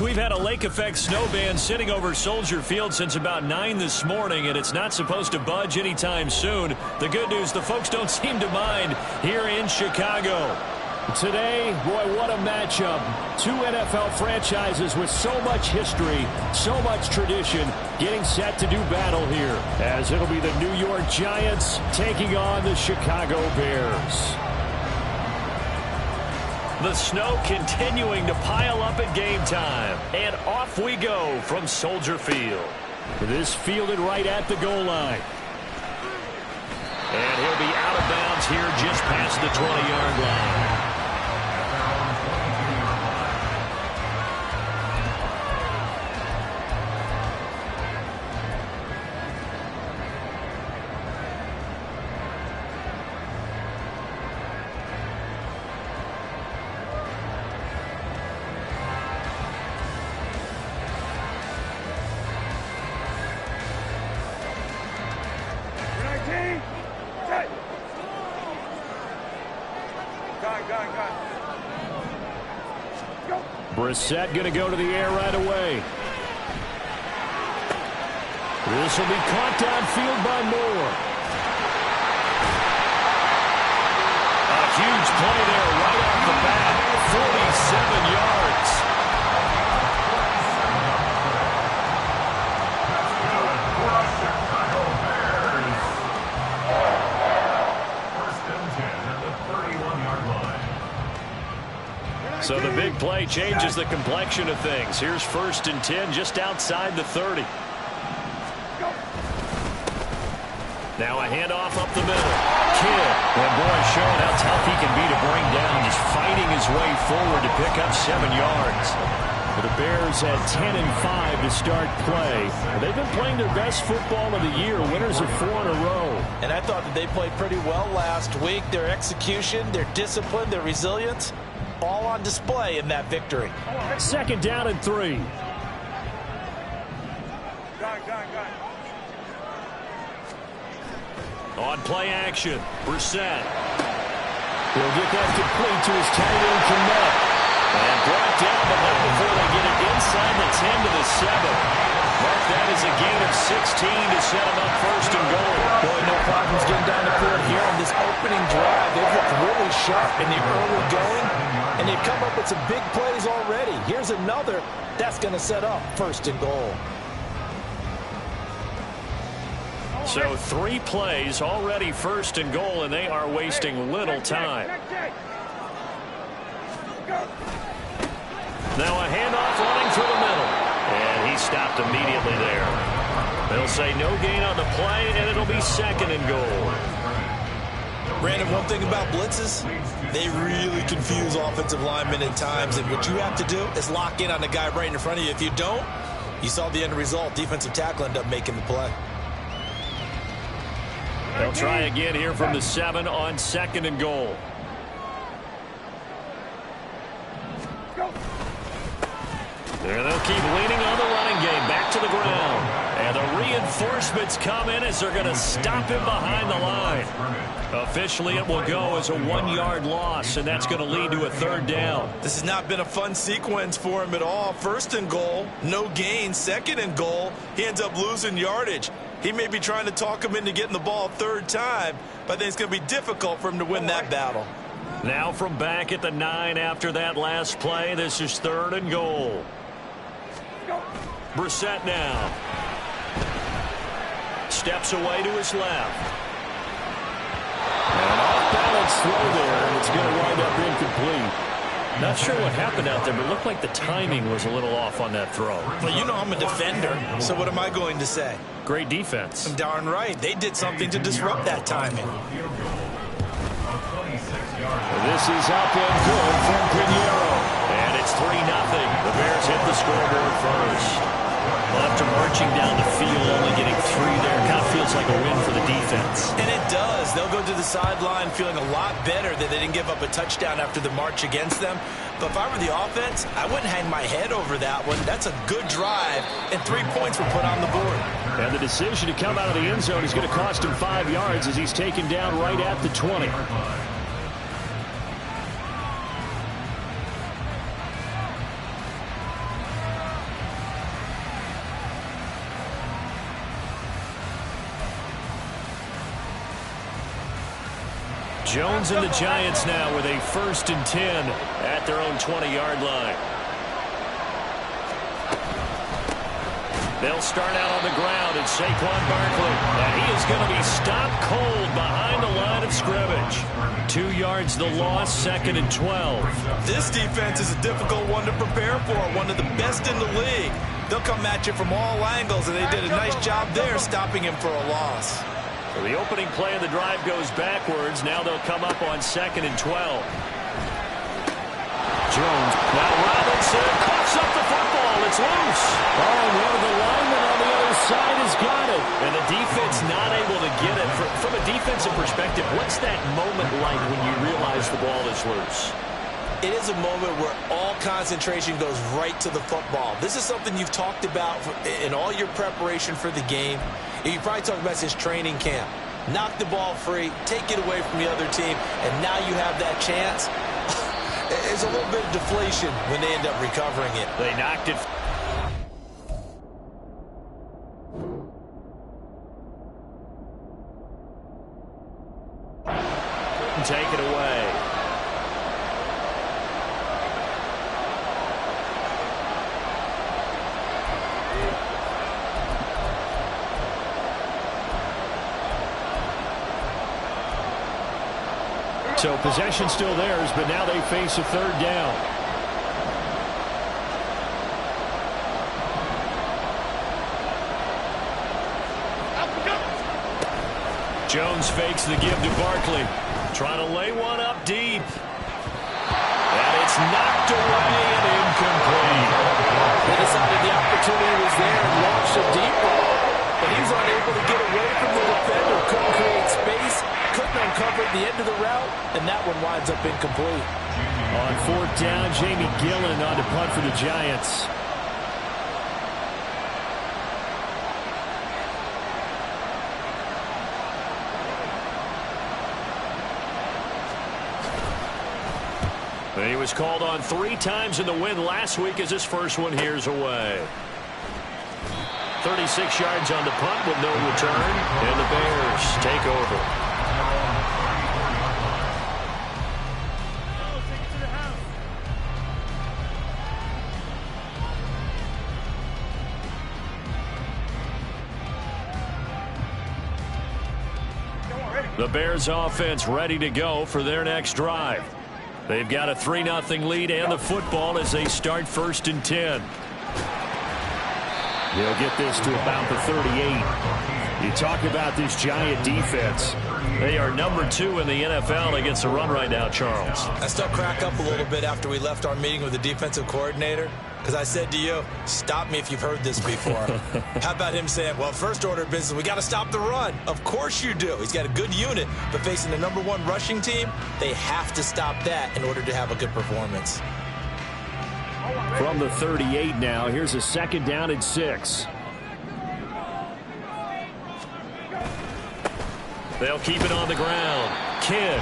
We've had a lake effect snow band sitting over Soldier Field since about 9 this morning, and it's not supposed to budge anytime soon. The good news, the folks don't seem to mind here in Chicago. Today, boy, what a matchup. Two NFL franchises with so much history, so much tradition, getting set to do battle here, as it'll be the New York Giants taking on the Chicago Bears. The snow continuing to pile up at game time. And off we go from Soldier Field. This fielded right at the goal line. And he'll be out of bounds here just past the 20-yard line. Brissett going to go to the air right away. This will be caught downfield by Moore. A huge play there right off the bat. 47 yards. So the big play changes the complexion of things. Here's 1st and 10 just outside the 30. Now a handoff up the middle. Kidd. And boy, showing how tough he can be to bring down. Just fighting his way forward to pick up 7 yards. The Bears at 10-5 to start play. They've been playing their best football of the year. Winners of 4 in a row. And I thought that they played pretty well last week. Their execution, their discipline, their resilience, all on display in that victory. 2nd down and 3. On play action, Brissett. He'll get that complete to his tight end, Kmet. And brought down, but not before they get it inside the 10 to the 7. Mark that as a gain of 16 to set them up 1st and goal. Boy, no problems getting down the court here on this opening drive. They've looked really sharp in the early going, and they've come up with some big plays already. Here's another that's going to set up 1st and goal. So 3 plays already 1st and goal, and they are wasting little time. Now a handoff running through the middle. And he stopped immediately there. They'll say no gain on the play, and it'll be 2nd and goal. Brandon, one thing about blitzes, they really confuse offensive linemen at times, and what you have to do is lock in on the guy right in front of you. If you don't, you saw the end result. Defensive tackle ended up making the play. They'll try again here from the 7 on 2nd and goal. There they'll keep leaning on the running game. Back to the ground. And the reinforcements come in as they're going to stop him behind the line. Officially, it will go as a 1-yard loss, and that's going to lead to a 3rd down. This has not been a fun sequence for him at all. 1st and goal, no gain. 2nd and goal, he ends up losing yardage. He may be trying to talk him into getting the ball 3rd time, but I think it's going to be difficult for him to win that battle. Now from back at the 9 after that last play, this is 3rd and goal. Brissett now. Steps away to his left. And off balance throw there, and it's going to wind up incomplete. Not sure what happened out there, but it looked like the timing was a little off on that throw. Well, you know I'm a defender, so what am I going to say? Great defense. I'm darn right. They did something to disrupt that timing. This is up and good from Pinheiro. And it's 3-0. The Bears hit the scoreboard first. Well, after marching down the field, only getting 3 there, kind of feels like a win for the defense. And it does. They'll go to the sideline feeling a lot better that they didn't give up a touchdown after the march against them. But if I were the offense, I wouldn't hang my head over that one. That's a good drive, and 3 points were put on the board. And the decision to come out of the end zone is going to cost him 5 yards as he's taken down right at the 20. Jones and the Giants now with a 1st and 10 at their own 20-yard line. They'll start out on the ground, and Saquon Barkley. And he is going to be stopped cold behind the line of scrimmage. 2 yards the loss, 2nd and 12. This defense is a difficult one to prepare for, one of the best in the league. They'll come at you from all angles, and they did a nice job there stopping him for a loss. So the opening play of the drive goes backwards. Now they'll come up on 2nd and 12. Jones. Now Robinson coughs up the football. It's loose. Oh, and one of the linemen on the other side has got it. And the defense not able to get it. From a defensive perspective, what's that moment like when you realize the ball is loose? It is a moment where all concentration goes right to the football. This is something you've talked about in all your preparation for the game. You probably talked about since training camp. Knock the ball free, take it away from the other team, and now you have that chance. It's a little bit of deflation when they end up recovering it. They knocked it. Take it away. So possession still theirs, but now they face a 3rd down. Jones fakes the give to Barkley. Trying to lay one up deep. And it's knocked away and incomplete. They decided the opportunity was there and launched a deep ball. But he's unable to get away from the defender. Couldn't create space. Couldn't uncover the end of the route. And that one winds up incomplete. On 4th down, Jamie Gillen on to punt for the Giants. He was called on 3 times in the win last week as his first one here's away. 36 yards on the punt with no return, and the Bears take over. The Bears offense ready to go for their next drive. They've got a 3-0 lead and the football as they start 1st and 10. They'll get this to about the 38. You talk about this Giant defense. They are number 2 in the NFL against the run right now, Charles. I still crack up a little bit after we left our meeting with the defensive coordinator. Because I said to you, stop me if you've heard this before. How about him saying, well, first order of business, we got to stop the run. Of course you do. He's got a good unit, but facing the number 1 rushing team, they have to stop that in order to have a good performance. From the 38 now, here's a 2nd down and 6. They'll keep it on the ground. Kidd.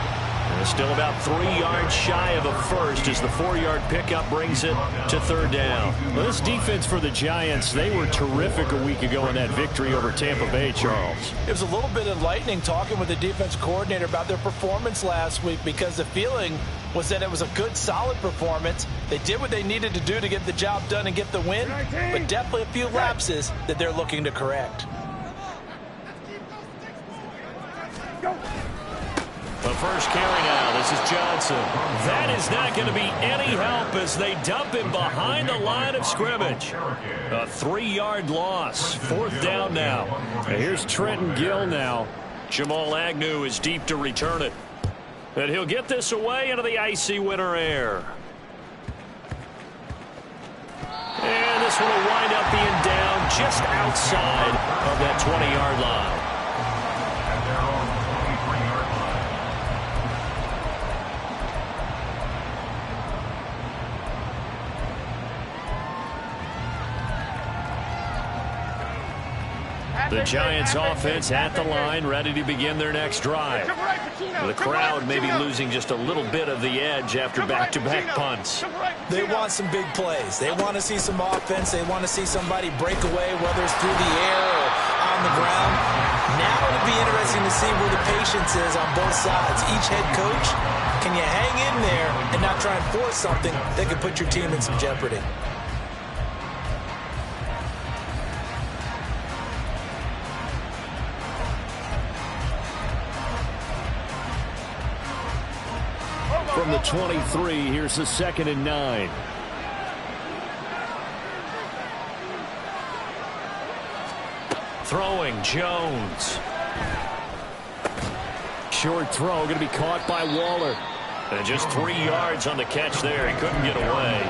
Still about 3 yards shy of a first as the 4-yard pickup brings it to 3rd down. Well, this defense for the Giants, they were terrific a week ago in that victory over Tampa Bay, Charles. It was a little bit enlightening talking with the defense coordinator about their performance last week because the feeling was that it was a good, solid performance. They did what they needed to do to get the job done and get the win, but definitely a few lapses that they're looking to correct. The first carry now. This is Johnson. That is not going to be any help as they dump him behind the line of scrimmage. A 3-yard loss. 4th down now. And here's Trenton Gill now. Jamal Agnew is deep to return it. And he'll get this away into the icy winter air. And this one will wind up being down just outside of that 20-yard line. The Giants offense at the line, ready to begin their next drive. The crowd maybe losing just a little bit of the edge after back-to-back punts. They want some big plays. They want to see some offense. They want to see somebody break away, whether it's through the air or on the ground. Now it'll be interesting to see where the patience is on both sides. Each head coach, can you hang in there and not try and force something that could put your team in some jeopardy? From the 23, here's the 2nd and 9. Throwing, Jones. Short throw, going to be caught by Waller. And just 3 yards on the catch there. He couldn't get away.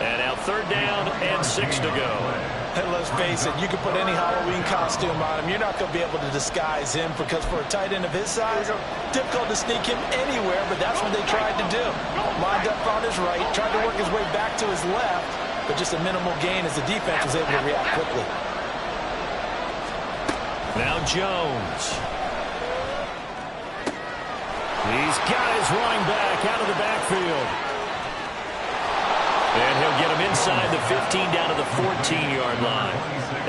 And now 3rd down and 6 to go. And let's face it, you can put any Halloween costume on him. You're not going to be able to disguise him because for a tight end of his size, difficult to sneak him anywhere, but that's what they tried to do. Lined up on his right, tried to work his way back to his left, but just a minimal gain as the defense was able to react quickly. Now Jones. He's got his running back out of the backfield. And he'll get him inside the 15 down to the 14-yard line.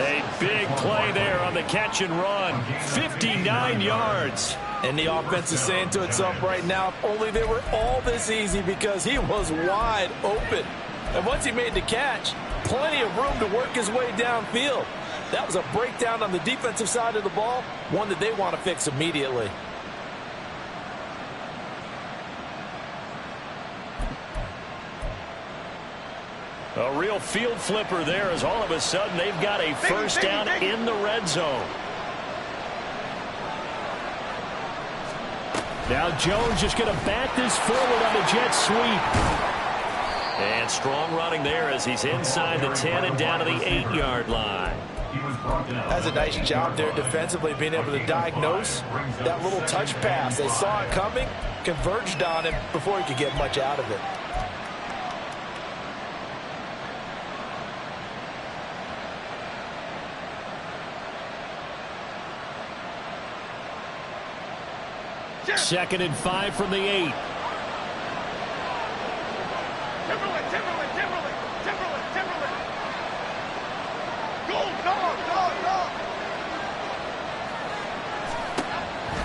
A big play there on the catch and run. 59 yards. And the offense is saying to itself right now, if only they were all this easy because he was wide open. And once he made the catch, plenty of room to work his way downfield. That was a breakdown on the defensive side of the ball, one that they want to fix immediately. A real field flipper there as all of a sudden they've got a first down in the red zone. Now Jones just going to bat this forward on the jet sweep. And strong running there as he's inside the 10 and down to the 8-yard line. That's a nice job there defensively, being able to diagnose that little touch pass. They saw it coming, converged on it before he could get much out of it. Second and 5 from the 8.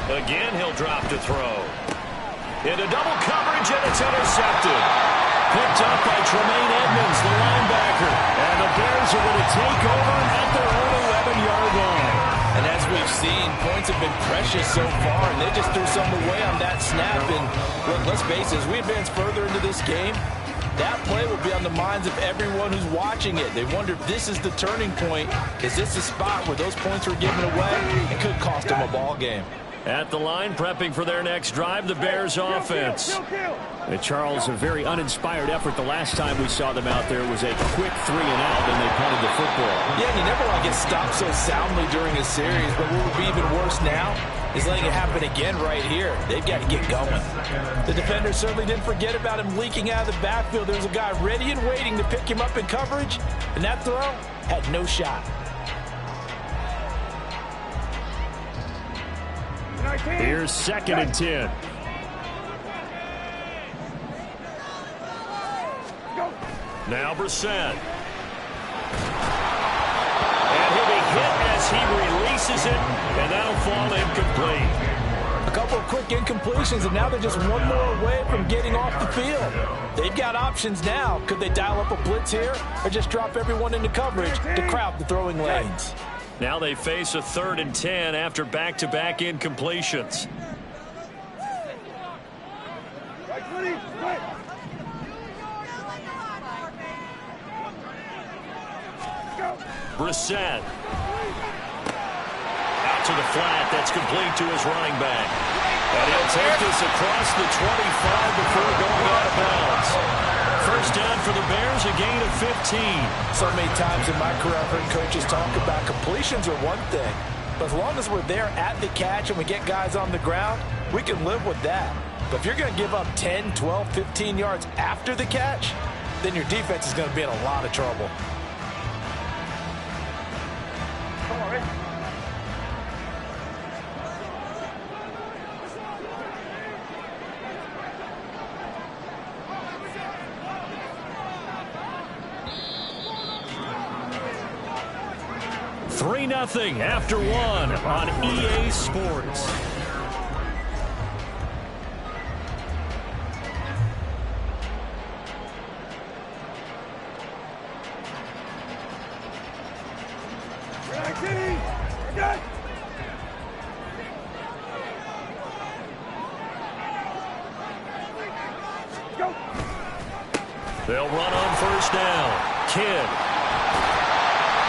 Again, he'll drop to throw. Into double coverage, and it's intercepted. Picked up by Tremaine Edmonds, the linebacker. And the Bears are going to take over at their own 11-yard line. And as we've seen, points have been precious so far, and they just threw some away on that snap. And look, let's face it, as we advance further into this game, that play will be on the minds of everyone who's watching it. They wonder if this is the turning point. Is this the spot where those points were given away? It could cost them a ball game. At the line, prepping for their next drive, the Bears offense. And Charles, a very uninspired effort. The last time we saw them out there was a quick 3 and out, and they punted the football. Yeah, and you never want to get stopped so soundly during a series, but what would be even worse now is letting it happen again right here. They've got to get going. The defender certainly didn't forget about him leaking out of the backfield. There was a guy ready and waiting to pick him up in coverage, and that throw had no shot. Here's 2nd and 10. Now Brissett. And he'll be hit as he releases it, and that'll fall incomplete. A couple of quick incompletions, and now they're just one more away from getting off the field. They've got options now. Could they dial up a blitz here or just drop everyone into coverage to crowd the throwing lanes? Now they face a 3rd and 10 after back-to-back incompletions. Brissett. Out to the flat. That's complete to his running back. And he'll take this across the 25 before going out of bounds. First down for the Bears, a gain of 15. So many times in my career I've heard coaches talk about completions are one thing. But as long as we're there at the catch and we get guys on the ground, we can live with that. But if you're going to give up 10, 12, 15 yards after the catch, then your defense is going to be in a lot of trouble. Come on, Rick. 3-0 after one on EA Sports. They'll run on first down. Kidd.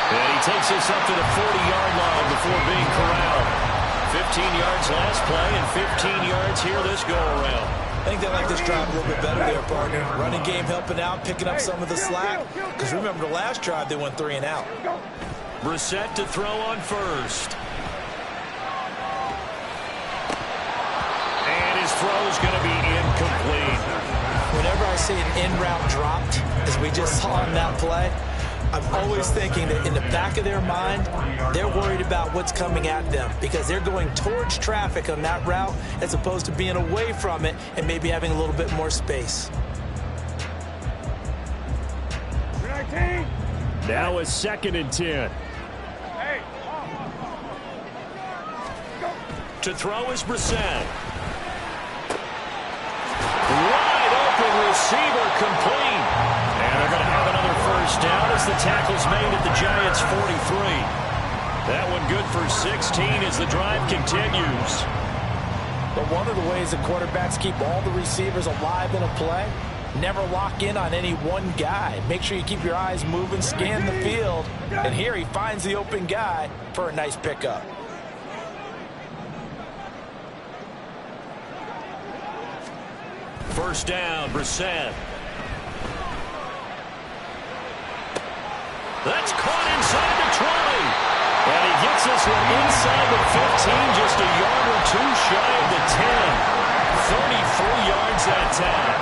And he takes us up to the 40-yard line before being corralled. 15 yards last play and 15 yards here this go-around. I think they like this drive a little bit better there, partner. Running game helping out, picking up some of the slack. Because remember, the last drive they went 3 and out. Brissett to throw on first. And his throw's going to be incomplete. Whenever I see an in-route dropped, as we just saw in that play, I'm always thinking that in the back of their mind, they're worried about what's coming at them because they're going towards traffic on that route as opposed to being away from it and maybe having a little bit more space. Now a 2nd and 10. To throw is Brissett. Wide open receiver complete. And they're going to have another first down as the tackle's made at the Giants' 43. That one good for 16 as the drive continues. But one of the ways that quarterbacks keep all the receivers alive in a play, never lock in on any one guy. Make sure you keep your eyes moving, scan the field. And here he finds the open guy for a nice pickup. First down, Brissett. That's caught inside the 20. And he gets this one inside the 15, just a yard or two shy of the 10. 34 yards that time.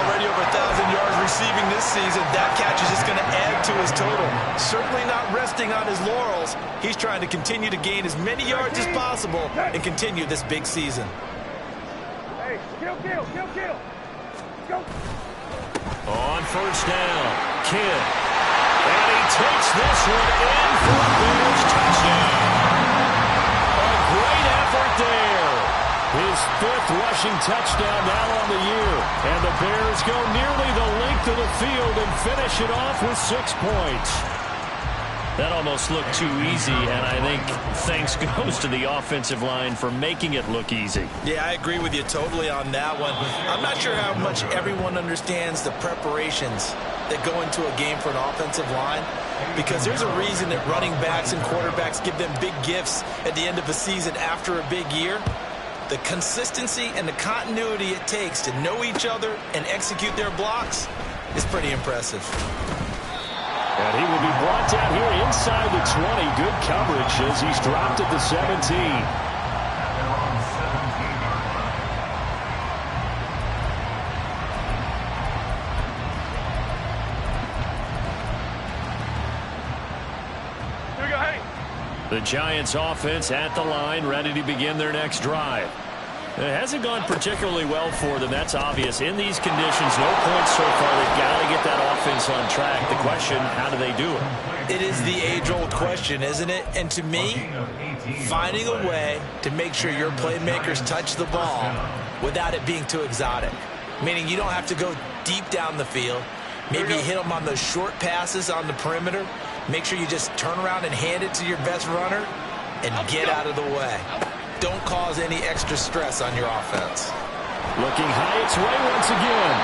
Already over 1,000 yards receiving this season. That catch is just going to add to his total. Certainly not resting on his laurels. He's trying to continue to gain as many yards as possible and continue this big season. Go. On first down, Kidd. And he takes this one in for a Bears touchdown. A great effort there. His 5th rushing touchdown now on the year. And the Bears go nearly the length of the field and finish it off with 6 points. That almost looked too easy, and I think thanks goes to the offensive line for making it look easy. Yeah, I agree with you totally on that one. I'm not sure how much everyone understands the preparations that go into a game for an offensive line, because there's a reason that running backs and quarterbacks give them big gifts at the end of a season after a big year. The consistency and the continuity it takes to know each other and execute their blocks is pretty impressive. And he will be brought down here inside the 20. Good coverage as he's dropped at the 17. The Giants offense at the line, ready to begin their next drive. It hasn't gone particularly well for them. That's obvious. In these conditions, no points so far. They've got to get that offense on track. The question, how do they do it? It is the age-old question, isn't it? And to me, finding a way to make sure your playmakers touch the ball without it being too exotic. Meaning you don't have to go deep down the field. Maybe you hit them on those short passes on the perimeter. Make sure you just turn around and hand it to your best runner and get out of the way. Don't cause any extra stress on your offense. Looking high its way once again.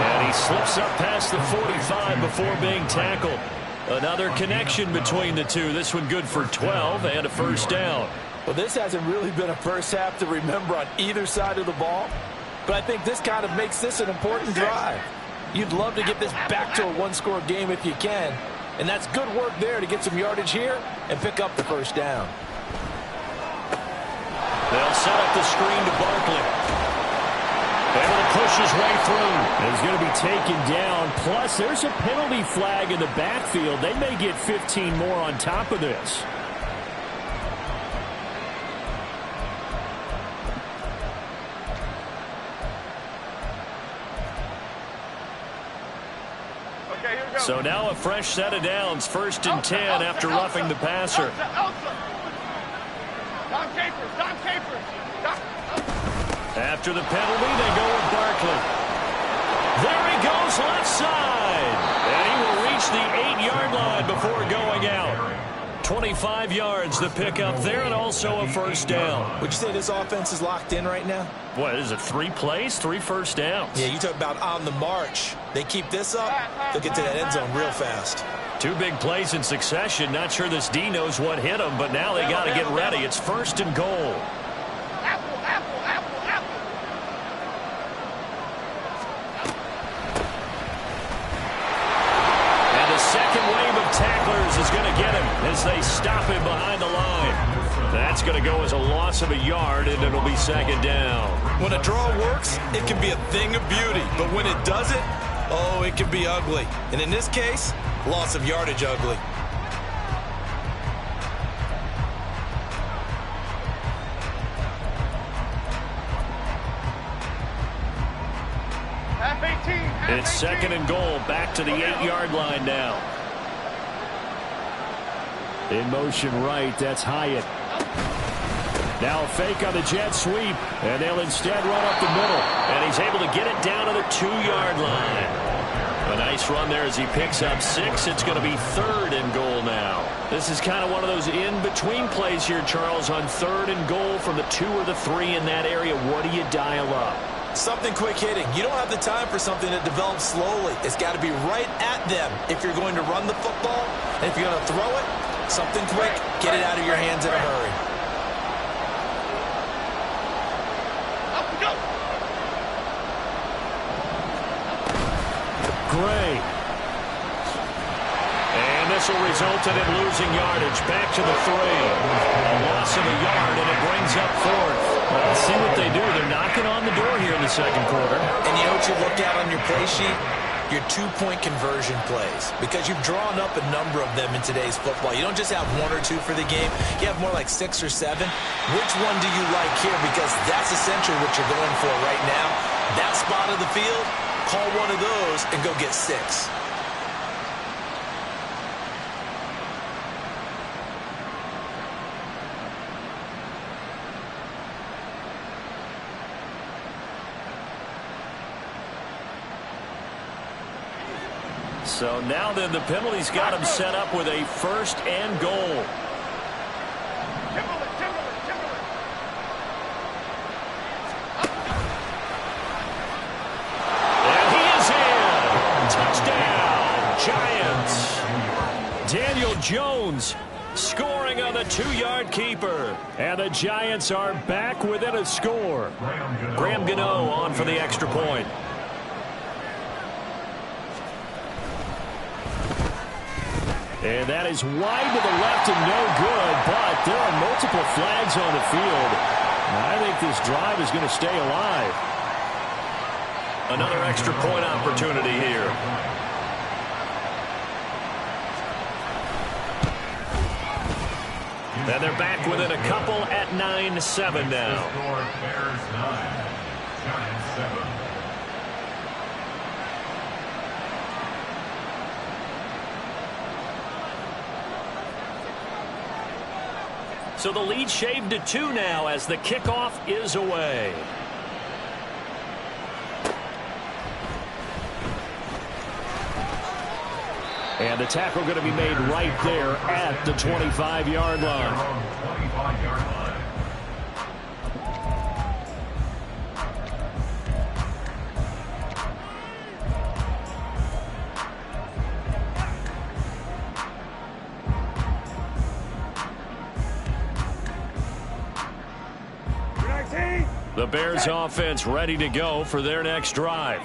And he slips up past the 45 before being tackled. Another connection between the two. This one good for 12 and a first down. Well, this hasn't really been a first half to remember on either side of the ball. But I think this kind of makes this an important drive. You'd love to get this back to a one-score game if you can. And that's good work there to get some yardage here and pick up the first down. They'll set up the screen to Barkley. Able to push his way through. He's going to be taken down. Plus, there's a penalty flag in the backfield. They may get 15 more on top of this. So now a fresh set of downs, 1st and 10 after roughing the passer. After the penalty, they go with Barkley. There he goes left side. And he will reach the 8-yard line before going out. 25 yards the pick up there, and also a first down. Would you say this offense is locked in right now? What is it, 3 plays, 3 first downs? Yeah, you talk about on the march. They keep this up, they'll get to that end zone real fast. 2 big plays in succession. Not sure this D knows what hit them, but now they got to get ready. It's 1st and goal. And the second wave of tacklers is going to get him as they stop him behind the line. That's going to go as a loss of a yard, and it'll be 2nd down. When a draw works, it can be a thing of beauty. But when it doesn't, oh, it can be ugly. And in this case, loss of yardage ugly. It's 2nd and goal, back to the 8-yard line now. In motion right, that's Hyatt. Now a fake on the jet sweep, and they'll instead run up the middle. And he's able to get it down to the 2-yard line. A nice run there as he picks up 6. It's going to be 3rd and goal now. This is kind of one of those in-between plays here, Charles, on 3rd and goal from the 2 or the 3 in that area. What do you dial up? Something quick hitting. You don't have the time for something that develops slowly. It's got to be right at them if you're going to run the football. And if you're going to throw it, something quick, get it out of your hands in a hurry. Gray. And this will result in him losing yardage. Back to the 3. A loss of a yard, and it brings up 4th. Well, see what they do. They're knocking on the door here in the 2nd quarter. And you know what you look at on your play sheet? Your 2-point conversion plays. Because you've drawn up a number of them in today's football. You don't just have 1 or 2 for the game. You have more like 6 or 7. Which one do you like here? Because that's essentially what you're going for right now. That spot of the field, call one of those and go get 6. So now then the penalty's got him set up with a 1st and goal. And he is in. Touchdown, Giants. Daniel Jones scoring on the 2-yard keeper. And the Giants are back within a score. Graham Gano on for the extra point. And that is wide to the left and no good, but there are multiple flags on the field. And I think this drive is going to stay alive. Another extra point opportunity here. And they're back within a couple at 9-7 now. Bears 9, Giants 7. So the lead shaved to 2 now as the kickoff is away. And the tackle going to be made right there at the 25-yard line. 25-yard line. The Bears offense ready to go for their next drive.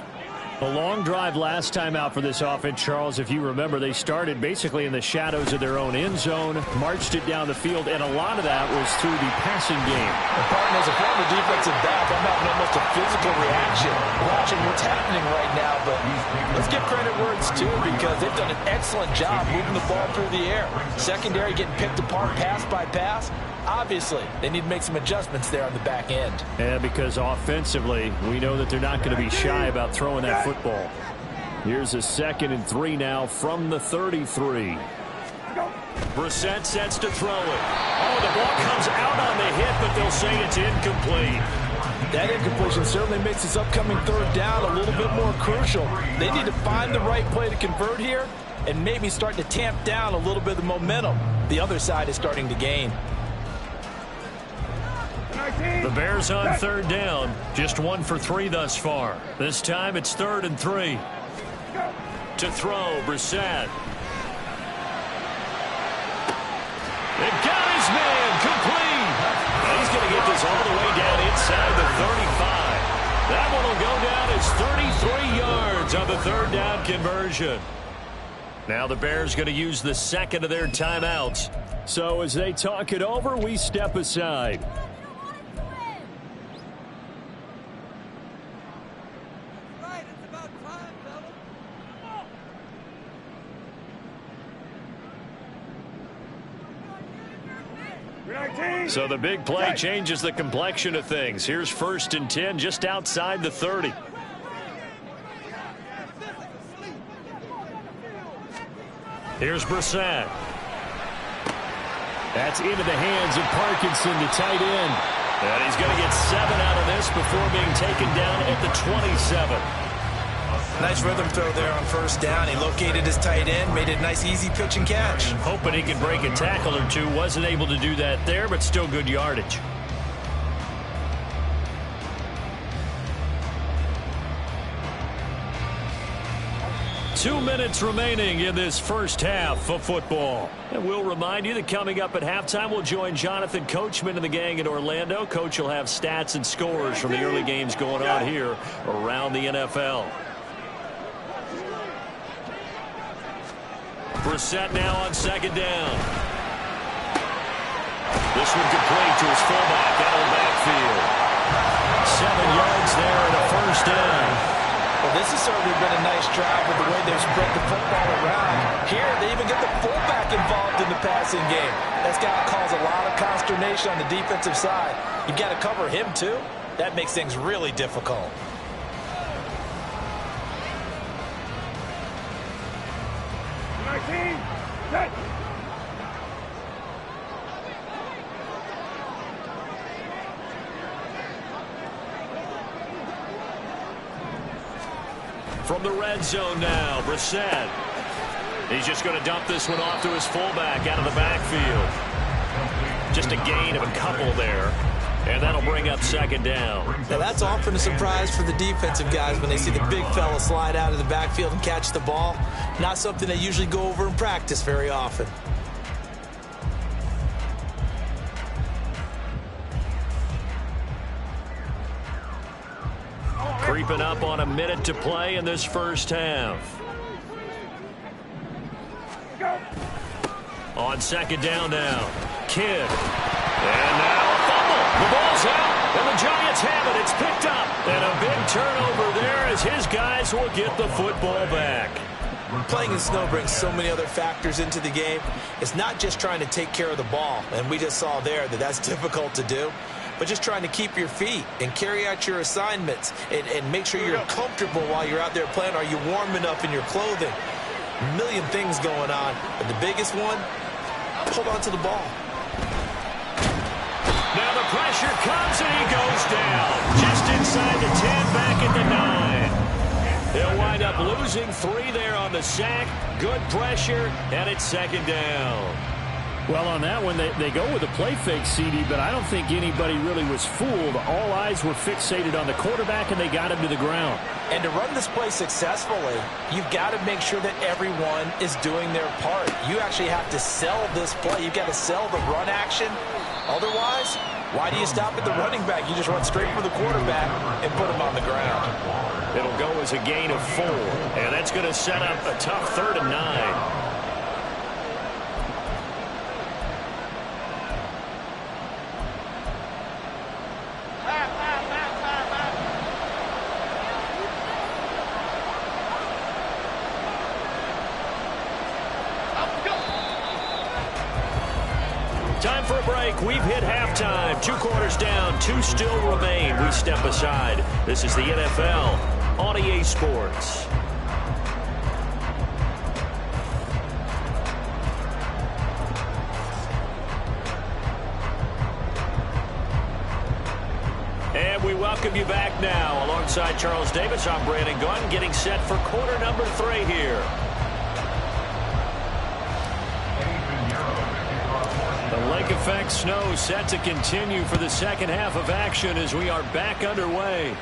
A long drive last time out for this offense, Charles. If you remember, they started basically in the shadows of their own end zone, marched it down the field, and a lot of that was through the passing game. Pardon, as a former defensive back, I'm having almost a physical reaction watching what's happening right now. But let's give credit where it's due because they've done an excellent job moving the ball through the air. Secondary getting picked apart pass by pass. Obviously, they need to make some adjustments there on the back end. And because offensively, we know that they're not going to be shy about throwing that football. Here's a 2nd and 3 now from the 33. Brissett sets to throw it. Oh, the ball comes out on the hit, but they'll say it's incomplete. That incompletion certainly makes this upcoming 3rd down a little bit more crucial. They need to find the right play to convert here and maybe start to tamp down a little bit of the momentum the other side is starting to gain. The Bears on 3rd down. Just 1 for 3 thus far. This time it's 3rd and 3. To throw, Brissett. They got his man, complete. And he's going to get this all the way down inside the 35. That one will go down as 33 yards on the 3rd down conversion. Now the Bears going to use the 2nd of their timeouts. So as they talk it over, we step aside. So the big play changes the complexion of things. Here's 1st and 10 just outside the 30. Here's Brissett. That's into the hands of Parkinson, the tight end. And he's going to get 7 out of this before being taken down at the 27. Nice rhythm throw there on 1st down. He located his tight end, made it a nice easy pitch and catch. Hoping he could break a tackle or two. Wasn't able to do that there, but still good yardage. Two minutes remaining in this first half of football. And we'll remind you that coming up at halftime, we'll join Jonathan Coachman and the gang in Orlando. Coach will have stats and scores from the early games going on here around the NFL. Brissett now on 2nd down. This one complete to his fullback out of the backfield. 7 yards there and a 1st down. Well, this has certainly been a nice drive with the way they've spread the football around. Here, they even get the fullback involved in the passing game. That's got to cause a lot of consternation on the defensive side. You've got to cover him, too. That makes things really difficult. From the red zone now, Brissett. He's just going to dump this one off to his fullback out of the backfield. Just a gain of a couple there. And that'll bring up 2nd down. Now that's often a surprise for the defensive guys when they see the big fella slide out of the backfield and catch the ball. Not something they usually go over in practice very often. Creeping up on a minute to play in this first half. On 2nd down now. Kidd. And now a fumble. The ball's out, and the Giants have it. It's picked up. And a big turnover there as his guys will get the football back. Playing in snow brings so many other factors into the game. It's not just trying to take care of the ball, and we just saw there that that's difficult to do, but just trying to keep your feet and carry out your assignments and make sure you're comfortable while you're out there playing. Are you warm enough in your clothing? A million things going on, but the biggest one, hold on to the ball. Now the pressure comes, and he goes down. Just inside the 10, back at the 9. They'll wind up losing 3 there on the sack. Good pressure, and it's 2nd down. Well, on that one, they go with a play fake, CD, but I don't think anybody really was fooled. All eyes were fixated on the quarterback, and they got him to the ground. And to run this play successfully, you've got to make sure that everyone is doing their part. You actually have to sell this play. You've got to sell the run action. Otherwise, why do you stop at the running back? You just run straight for the quarterback and put him on the ground. It'll go as a gain of 4, and that's going to set up a tough 3rd and 9. Time for a break. We've hit halftime. 2 quarters down. 2 still remain. We step aside. This is the NFL on EA Sports. welcome you back now. Alongside Charles Davis, I'm Brandon Gaudin, getting set for quarter number 3 here. The lake effect snow set to continue for the second half of action as we are back underway.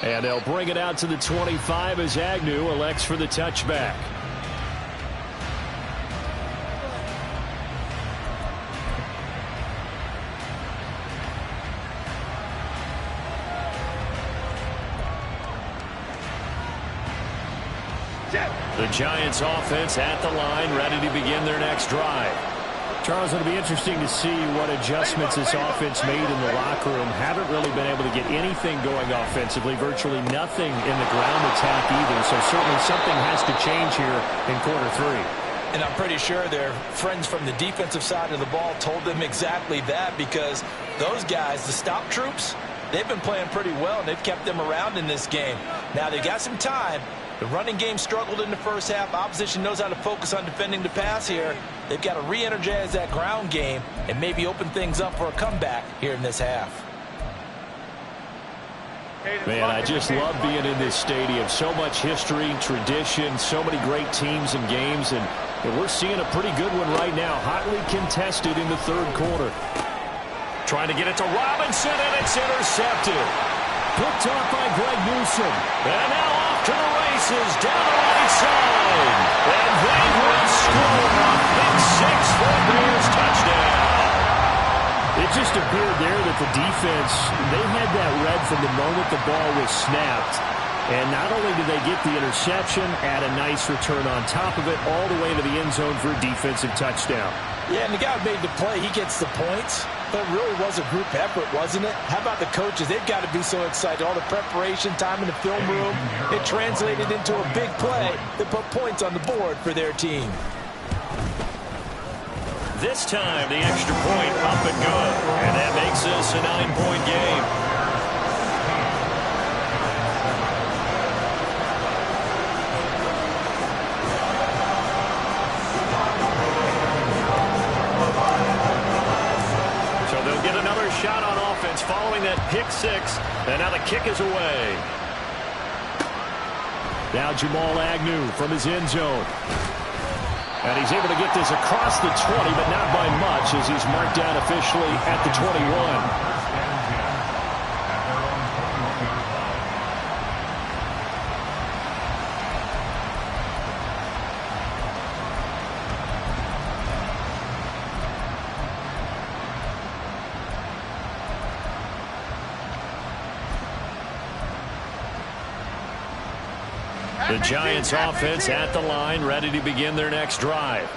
And they'll bring it out to the 25 as Agnew elects for the touchback. The Giants offense at the line, ready to begin their next drive. Charles, it'll be interesting to see what adjustments this offense made in the locker room. Haven't really been able to get anything going offensively, virtually nothing in the ground attack either. So certainly something has to change here in quarter 3. And I'm pretty sure their friends from the defensive side of the ball told them exactly that, because those guys, the stop troops, they've been playing pretty well, and they've kept them around in this game. Now, they've got some time. The running game struggled in the first half. Opposition knows how to focus on defending the pass here. They've got to re-energize that ground game and maybe open things up for a comeback here in this half. Man, I just love being in this stadium. So much history, tradition, so many great teams and games, and we're seeing a pretty good one right now. Hotly contested in the third quarter. Trying to get it to Robinson, and it's intercepted. Picked off by Greg Newsome. And now off to the races, down the right side. And they will score a big 6 for a Bears touchdown. It just appeared there that the defense, they had that read from the moment the ball was snapped. And not only did they get the interception, add a nice return on top of it, all the way to the end zone for a defensive touchdown. Yeah, and the guy who made the play, he gets the points. But it really was a group effort, wasn't it? How about the coaches? They've got to be so excited. All the preparation, time in the film room, it translated into a big play that put points on the board for their team. This time, the extra point up and good. And that makes this a 9-point game. Shot on offense following that pick 6, and now the kick is away. Now Jamal Agnew from his end zone. And he's able to get this across the 20, but not by much, as he's marked down officially at the 21. The Giants offense at the line, ready to begin their next drive.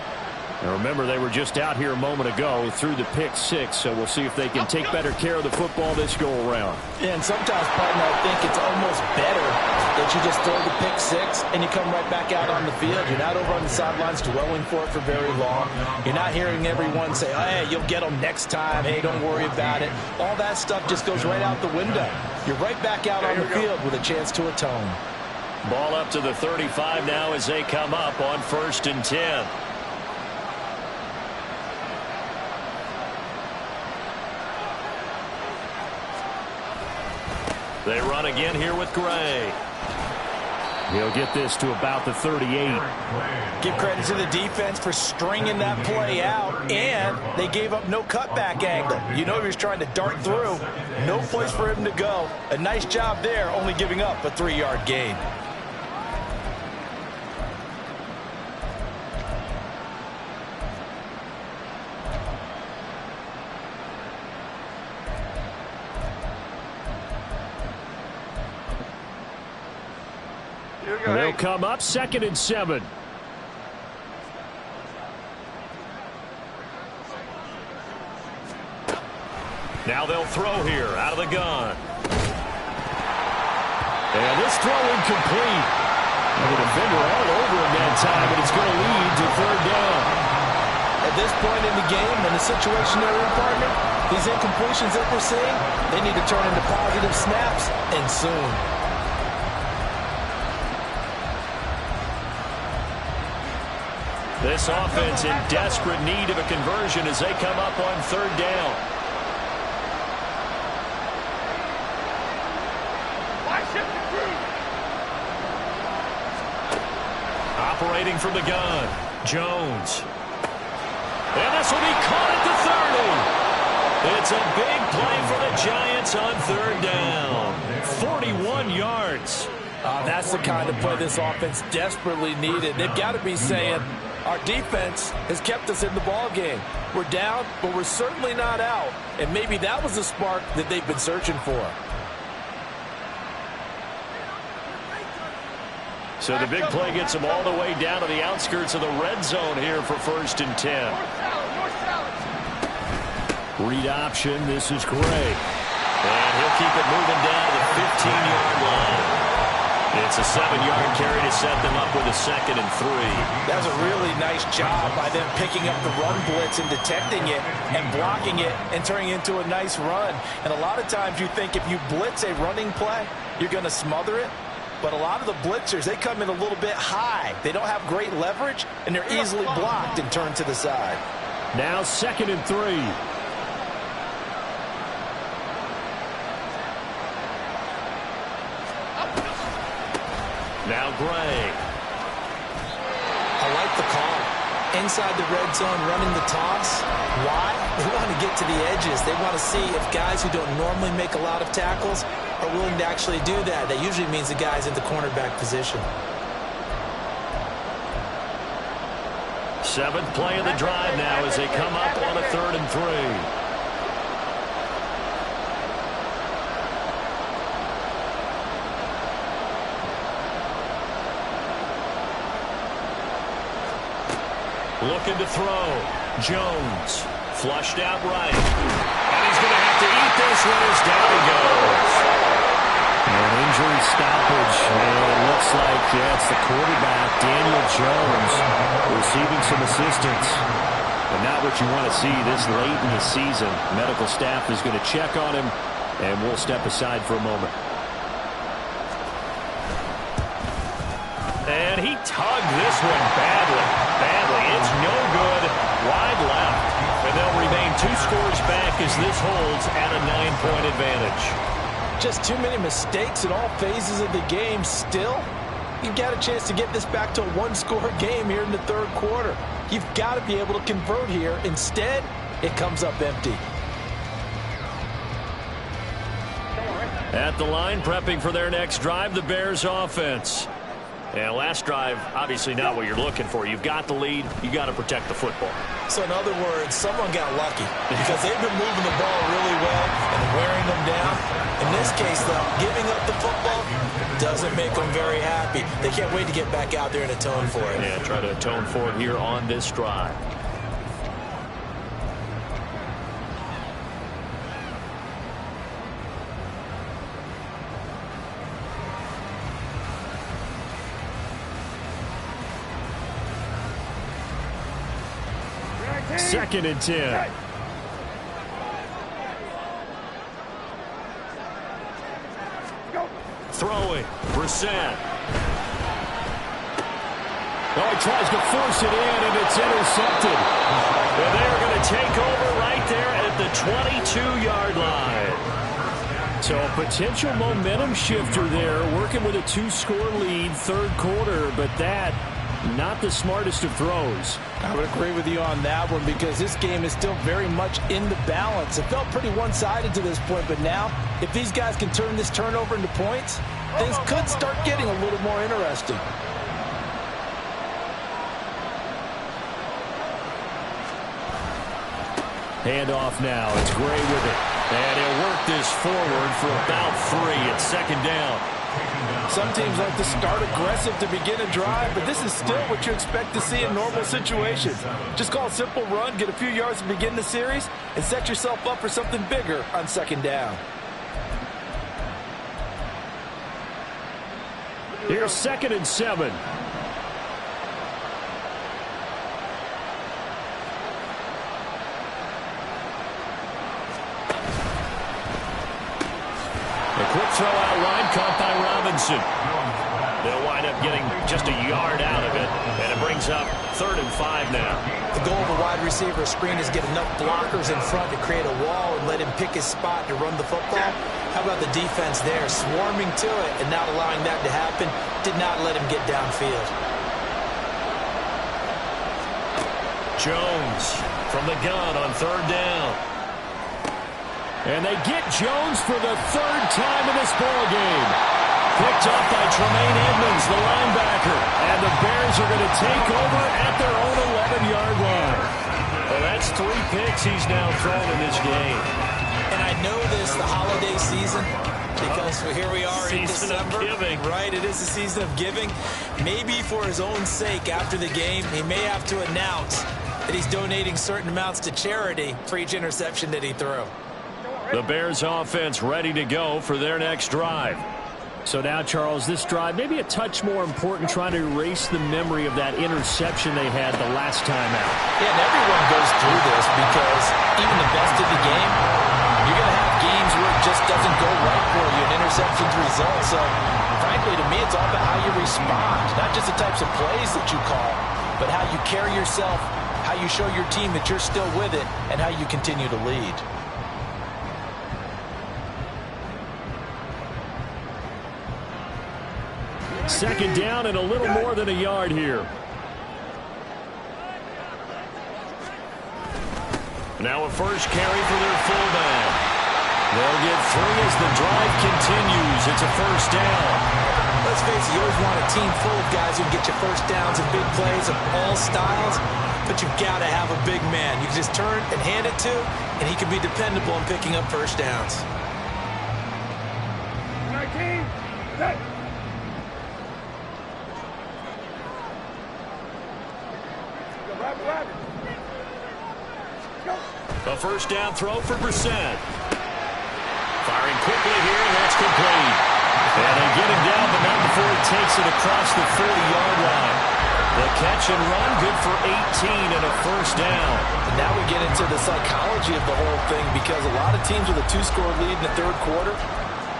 Now remember, they were just out here a moment ago through the pick 6, so we'll see if they can take better care of the football this go-around. Yeah, and sometimes, partner, I think it's almost better that you just throw the pick 6 and you come right back out on the field. You're not over on the sidelines dwelling for it for very long. You're not hearing everyone say, oh, hey, you'll get them next time. Hey, don't worry about it. All that stuff just goes right out the window. You're right back out on the field with a chance to atone. Ball up to the 35 now as they come up on 1st and 10. They run again here with Gray. He'll get this to about the 38. Give credit to the defense for stringing that play out, and they gave up no cutback angle. You know he was trying to dart through. No place for him to go. A nice job there, only giving up a 3-yard gain. They'll come up 2nd and 7. Now they'll throw here out of the gun. And this throw incomplete. And the defender all over him that time, but it's going to lead to 3rd down. At this point in the game, in the situation they're in, partner, these incompletions that we're seeing, they need to turn into positive snaps, and soon. This offense in desperate need of a conversion as they come up on 3rd down. Operating from the gun, Jones. And this will be caught at the 30. It's a big play for the Giants on third down. 41 yards. That's the kind of play this offense desperately needed. They've got to be saying, our defense has kept us in the ball game. We're down, but we're certainly not out. And maybe that was the spark that they've been searching for. So the big play gets them all the way down to the outskirts of the red zone here for 1st and 10. Read option. This is Gray. And he'll keep it moving down to the 15-yard line. It's a 7-yard carry to set them up with a 2nd and 3. That's a really nice job by them picking up the run blitz and detecting it and blocking it and turning it into a nice run. And a lot of times you think if you blitz a running play, you're going to smother it. But a lot of the blitzers, they come in a little bit high. They don't have great leverage, and they're easily blocked and turned to the side. Now 2nd and 3. Now Gray. I like the call. Inside the red zone, running the toss. Why? They want to get to the edges. They want to see if guys who don't normally make a lot of tackles are willing to actually do that. That usually means the guy's in the cornerback position. 7th play of the drive now as they come up on a 3rd and 3. Looking to throw. Jones. Flushed out right. And he's going to have to eat this one as down he goes. An injury stoppage. And it looks like, it's the quarterback, Daniel Jones, receiving some assistance. But not what you want to see this late in the season. Medical staff is going to check on him, and we'll step aside for a moment. And he tugged this one badly. It's no good. Wide left. And they'll remain 2 scores back as this holds at a 9-point advantage. Just too many mistakes in all phases of the game. Still, you've got a chance to get this back to a 1-score game here in the 3rd quarter. You've got to be able to convert here. Instead, it comes up empty. At the line, prepping for their next drive, the Bears offense. And last drive, obviously not what you're looking for. You've got the lead. You got to protect the football. So in other words, someone got lucky because they've been moving the ball really well and wearing them down. In this case, though, giving up the football doesn't make them very happy. They can't wait to get back out there and atone for it. Yeah, try to atone for it here on this drive. Second and 10. Throwing. Brissett. Oh, he tries to force it in, and it's intercepted. And they're going to take over right there at the 22-yard line. So a potential momentum shifter there, working with a 2-score lead, 3rd quarter, but that, not the smartest of throws. I would agree with you on that one because this game is still very much in the balance. It felt pretty one-sided to this point, but now, if these guys can turn this turnover into points, things could start getting a little more interesting. Handoff now. It's Gray with it. And he'll work this forward for about 3 at 2nd down. Some teams like to start aggressive to begin a drive, but this is still what you expect to see in normal situations. Just call a simple run, get a few yards to begin the series, and set yourself up for something bigger on 2nd down. Here's 2nd and 7. A quick throw out wide, caught by Robinson. They'll wind up getting just a yard out of it, and it brings up 3rd and 5 now. The goal of a wide receiver screen is get enough blockers in front to create a wall and let him pick his spot to run the football. How about the defense there, swarming to it and not allowing that to happen? Did not let him get downfield. Jones from the gun on 3rd down. And they get Jones for the 3rd time in this ballgame. Picked up by Tremaine Edmonds, the linebacker. And the Bears are going to take over at their own 11-yard line. Well, that's 3 picks he's now thrown in this game. And I know this, the holiday season, because here we are in December. Right, it is the season of giving. Maybe for his own sake after the game, he may have to announce that he's donating certain amounts to charity for each interception that he threw. The Bears offense ready to go for their next drive. So now, Charles, this drive maybe a touch more important, trying to erase the memory of that interception they had the last time out. Yeah, and everyone goes through this because even the best of the game, you're going to have games where it just doesn't go right for you, and interceptions result. So, frankly, to me, it's all about how you respond, not just the types of plays that you call, but how you carry yourself, how you show your team that you're still with it, and how you continue to lead. Second down and a little more than a yard here. Now a first carry for their fullback. They'll get 3 as the drive continues. It's a first down. Let's face it, you always want a team full of guys who can get you first downs and big plays of all styles, but you've got to have a big man. You can just turn and hand it to, and he can be dependable in picking up first downs. 19, set. A first down throw for Brissett. Firing quickly here, and that's complete. And they get him down, but not before he takes it across the 40-yard line. The catch and run, good for 18 and a first down. And now we get into the psychology of the whole thing, because a lot of teams with a 2-score lead in the 3rd quarter,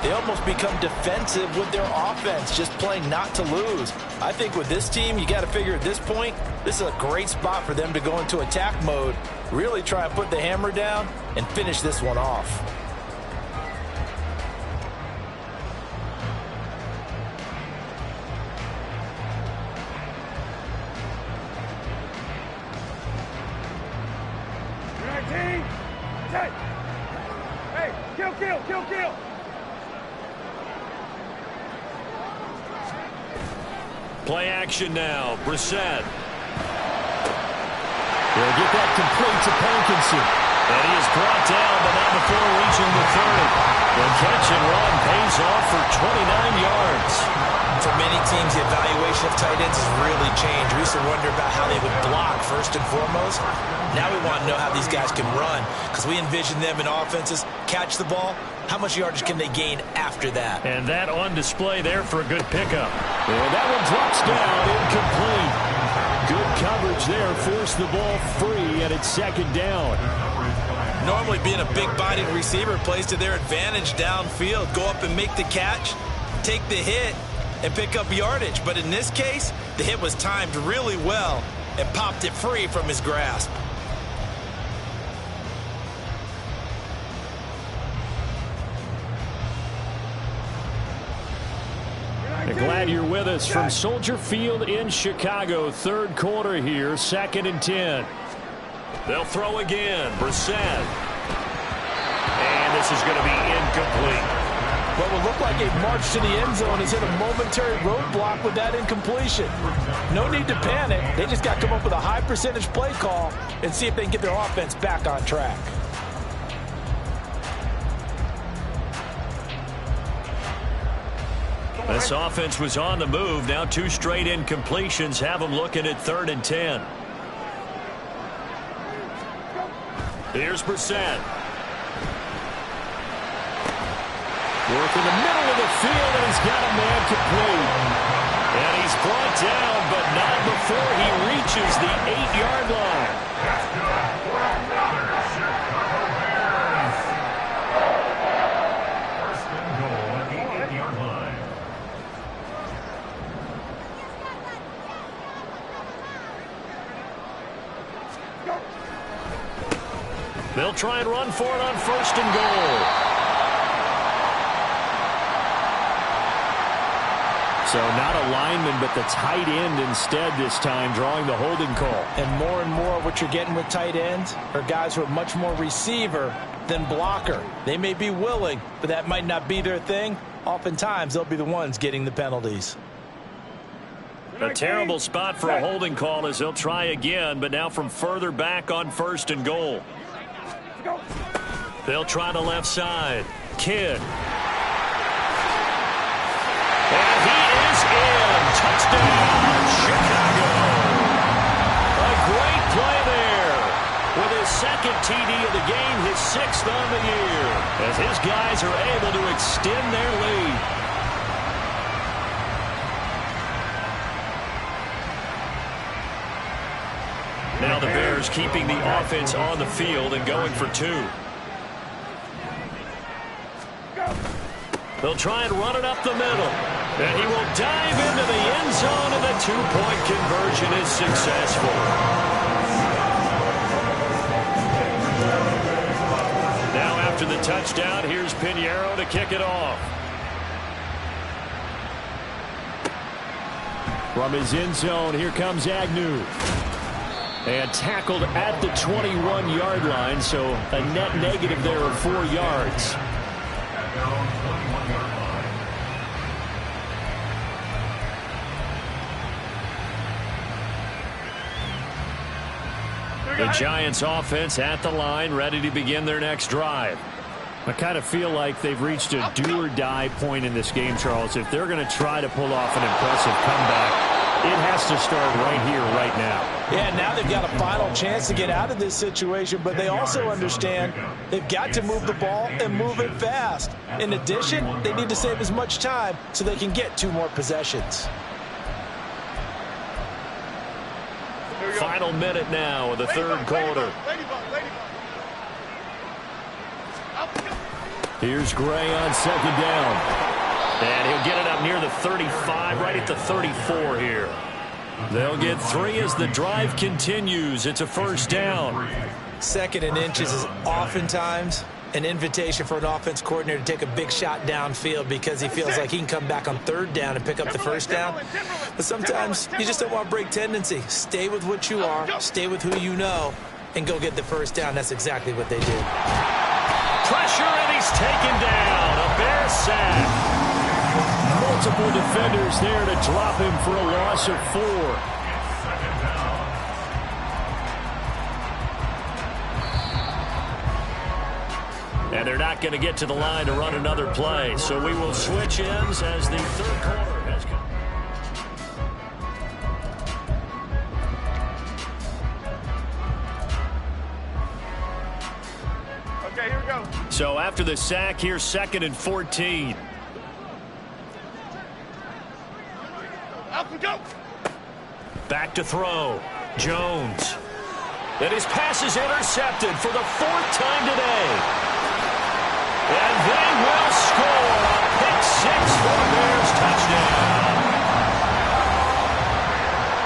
they almost become defensive with their offense, just playing not to lose. I think with this team, you got to figure at this point, this is a great spot for them to go into attack mode, really try and put the hammer down and finish this one off. Hey, kill. Play action now. Brissett. They'll get that complete to Parkinson. And he is brought down, but not before reaching the 30. The catch and run pays off for 29 yards. For many teams, the evaluation of tight ends has really changed. We used to wonder about how they would block first and foremost. Now we want to know how these guys can run, because we envision them in offenses catch the ball. How much yardage can they gain after that? And that on display there for a good pickup. And that one drops down, incomplete. Good coverage there, forced the ball free, and it's 2nd down. Normally being a big-bodied receiver plays to their advantage downfield. Go up and make the catch, take the hit, and pick up yardage. But in this case, the hit was timed really well and popped it free from his grasp. Glad you're with us from Soldier Field in Chicago. 3rd quarter here, 2nd and 10. They'll throw again. Brissett. And this is going to be incomplete. What will look like a march to the end zone is hit a momentary roadblock with that incompletion. No need to panic. They just got to come up with a high percentage play call and see if they can get their offense back on track. This offense was on the move. Now 2 straight incompletions have them looking at 3rd and 10. Here's Brissett. Work in the middle of the field, and he's got a man complete. And he's brought down, but not before he reaches the 8-yard line. They'll try and run for it on 1st and goal. So not a lineman, but the tight end instead this time, drawing the holding call. And more what you're getting with tight ends are guys who are much more receiver than blocker. They may be willing, but that might not be their thing. Oftentimes, they'll be the ones getting the penalties. A terrible spot for a holding call as they'll try again, but now from further back on 1st and goal. They'll try the left side. Kidd. And he is in. Touchdown, Chicago. A great play there. With his 2nd TD of the game, his 6th on the year. As his guys are able to extend their lead. Now the Bears keeping the offense on the field and going for 2. They'll try and run it up the middle. And he will dive into the end zone, and the 2-point conversion is successful. Now after the touchdown, here's Pinheiro to kick it off. From his end zone, here comes Agnew. And tackled at the 21-yard line, so a net negative there of 4 yards. The Giants offense at the line, ready to begin their next drive. I kind of feel like they've reached a do-or-die point in this game, Charles. If they're going to try to pull off an impressive comeback, it has to start right here, right now. Yeah, now they've got a final chance to get out of this situation, but they also understand they've got to move the ball and move it fast. In addition, they need to save as much time so they can get 2 more possessions. Final minute now of the 3rd quarter. Here's Gray on 2nd down. And he'll get it up near the 35, right at the 34 here. They'll get 3 as the drive continues. It's a 1st down. 2nd and inches is oftentimes an invitation for an offense coordinator to take a big shot downfield because he feels like he can come back on 3rd down and pick up the 1st down. But sometimes you just don't want to break tendency. Stay with what you are, stay with who you know, and go get the 1st down. That's exactly what they did. Pressure, and he's taken down. A Bear sack. Multiple defenders there to drop him for a loss of 4. And they're not going to get to the line to run another play. So we will switch ends as the 3rd quarter has come. Okay, here we go. So after the sack, here's 2nd and 14. Up and go. Back to throw. Jones. And his pass is intercepted for the 4th time today. And they will score a pick 6 for the Bears touchdown.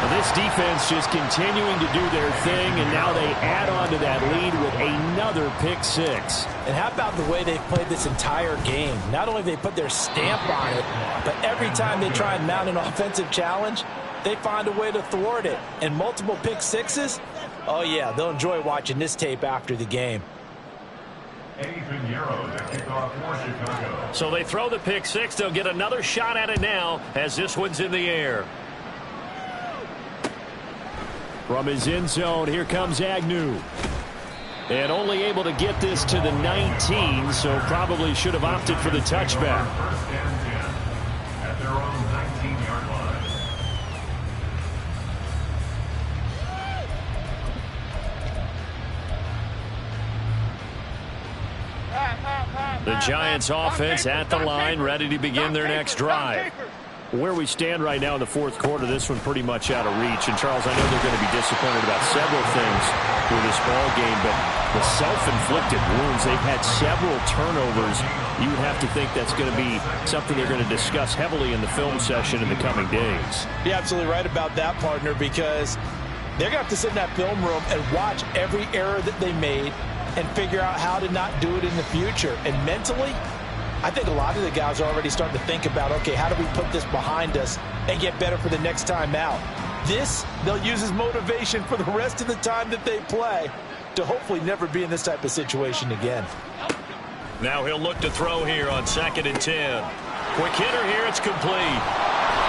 Well, this defense just continuing to do their thing, and now they add on to that lead with another pick 6. And how about the way they've played this entire game? Not only have they put their stamp on it, but every time they try and mount an offensive challenge, they find a way to thwart it. And multiple pick 6s, oh yeah, they'll enjoy watching this tape after the game. So they throw the pick 6. They'll get another shot at it now as this one's in the air. From his end zone, here comes Agnew. And only able to get this to the 19, so probably should have opted for the touchback. First and 10 at their own 19-yard line. The Giants offense at the line, ready to begin their next drive. Where we stand right now in the 4th quarter, this one pretty much out of reach. And, Charles, I know they're going to be disappointed about several things with this ball game, but the self-inflicted wounds, they've had several turnovers. You would have to think that's going to be something they're going to discuss heavily in the film session in the coming days. You're absolutely right about that, partner, because they're going to have to sit in that film room and watch every error that they made, and figure out how to not do it in the future. And mentally, I think a lot of the guys are already starting to think about, okay, how do we put this behind us and get better for the next time out? This, they'll use as motivation for the rest of the time that they play to hopefully never be in this type of situation again. Now he'll look to throw here on 2nd and 10. Quick hitter here, it's complete.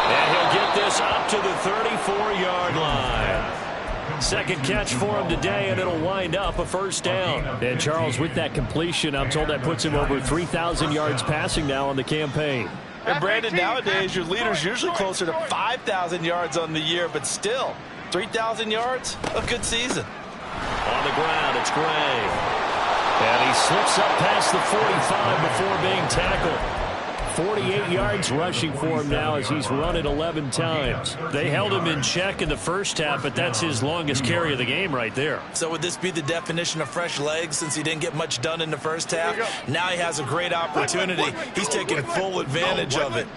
And he'll get this up to the 34-yard line. Second catch for him today, and it'll wind up a first down. And Charles, with that completion, I'm told that puts him over 3,000 yards passing now on the campaign. And Brandon, nowadays your leader's usually closer to 5,000 yards on the year, but still, 3,000 yards, a good season. On the ground, it's Gray. And he slips up past the 45 before being tackled. 48 yards rushing for him now as he's run it 11 times. They held him in check in the first half, but that's his longest carry of the game right there. So would this be the definition of fresh legs since he didn't get much done in the first half? Now he has a great opportunity. He's taking full advantage of it.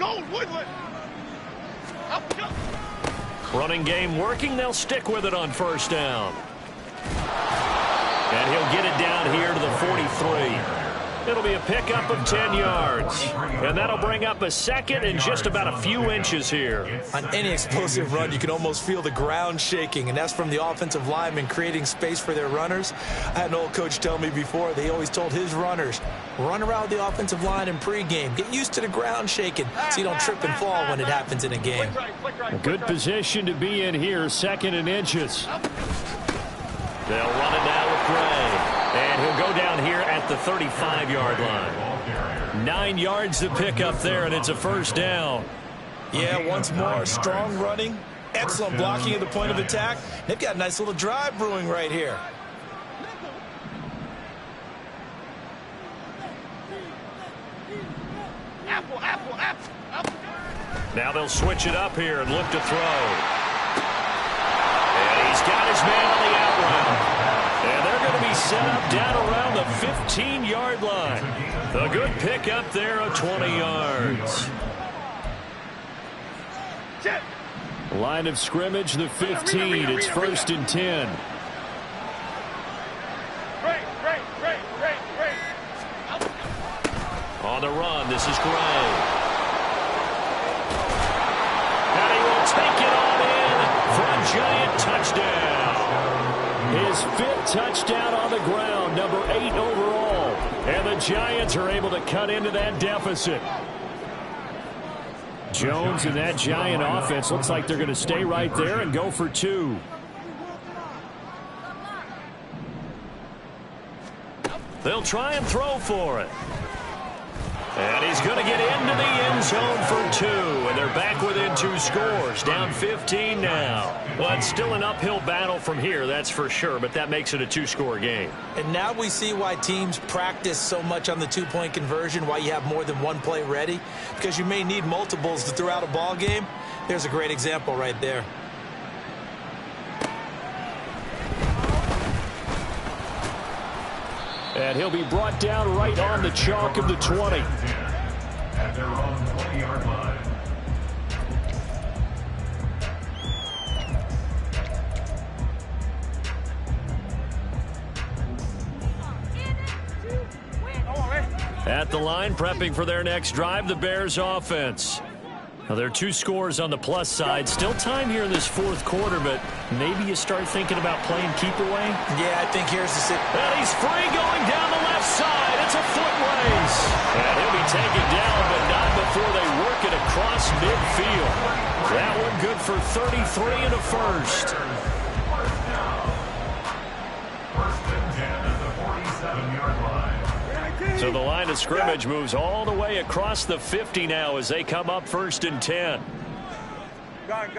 Running game working. They'll stick with it on first down. And he'll get it down here to the 43. It'll be a pickup of 10 yards. And that'll bring up a second and just about a few inches here. On any explosive run, you can almost feel the ground shaking, and that's from the offensive linemen creating space for their runners. I had an old coach tell me before, they always told his runners, run around the offensive line in pregame. Get used to the ground shaking so you don't trip and fall when it happens in a game. A good position to be in here, 2nd and inches. They'll run it now with Gray. And he'll go down here at the 35-yard line. 9 yards to pick up there, and it's a first down. Yeah, once more, strong running, excellent blocking at the point of attack. They've got a nice little drive brewing right here. Now they'll switch it up here and look to throw. And he's got his man on the out route. And they're going to be set up down around the 15-yard line. A good pick up there of 20 yards. Line of scrimmage, the 15. It's 1st and 10. On the run, this is Gray. And he will take it on in for a giant touchdown. His 5th touchdown on the ground, number 8 overall. And the Giants are able to cut into that deficit. Jones and that Giant offense looks like they're going to stay right there and go for 2. They'll try and throw for it. And he's going to get into the end zone for 2. And they're back within 2 scores. Down 15 now. Well, it's still an uphill battle from here, that's for sure. But that makes it a 2-score game. And now we see why teams practice so much on the 2-point conversion, why you have more than one play ready. Because you may need multiples to throw out a ball game. There's a great example right there. And he'll be brought down right on the chalk of the 20. At their own 20-yard line. At the line, prepping for their next drive, the Bears offense. Now, there are 2 scores on the plus side. Still time here in this 4th quarter, but maybe you start thinking about playing keep away. Yeah, I think here's the sit. And he's free going down the left side. It's a foot race. And he'll be taken down, but not before they work it across midfield. That one good for 33 and a first. First and 10 at the 47-yard line. So the line of scrimmage moves all the way across the 50 now as they come up 1st and 10. Got it.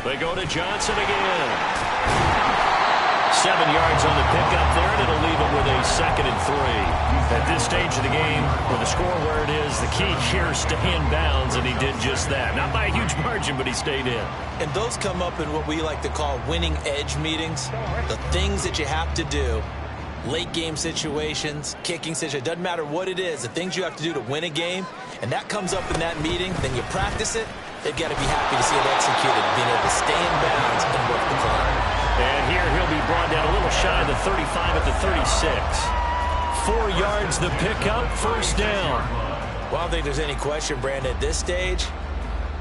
They go to Johnson again. 7 yards on the pickup there, and it'll leave them with a 2nd and 3. At this stage of the game, with the score where it is, the key here is stay in bounds, and he did just that. Not by a huge margin, but he stayed in. And those come up in what we like to call winning edge meetings. The things that you have to do. Late game situations, kicking situations, doesn't matter what it is, the things you have to do to win a game, and that comes up in that meeting, then you practice it, they've got to be happy to see it executed, being able to stay in bounds and work the clock. And here he'll be brought down a little shy of the 35 at the 36. 4 yards the pickup, first down. Well, I don't think there's any question, Brandon, at this stage.